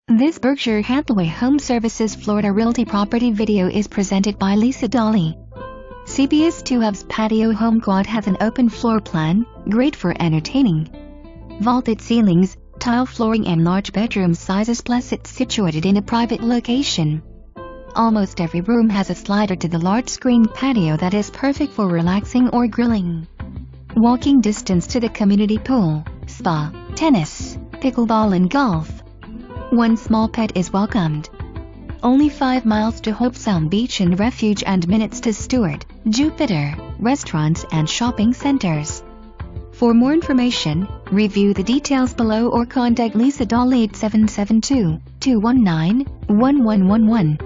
This Berkshire Hathaway HomeServices Florida Realty property video is presented by Lisa Dawley. CBS 2 Hub's Patio Home Quad has an open floor plan, great for entertaining. Vaulted ceilings, tile flooring and large bedroom sizes, plus it's situated in a private location. Almost every room has a slider to the large screen patio that is perfect for relaxing or grilling. Walking distance to the community pool, spa, tennis, pickleball and golf. One small pet is welcomed. Only 5 miles to Hobe Sound Beach and Refuge and minutes to Stuart, Jupiter, restaurants and shopping centers. For more information, review the details below or contact Lisa Dawley at 772-219-1111.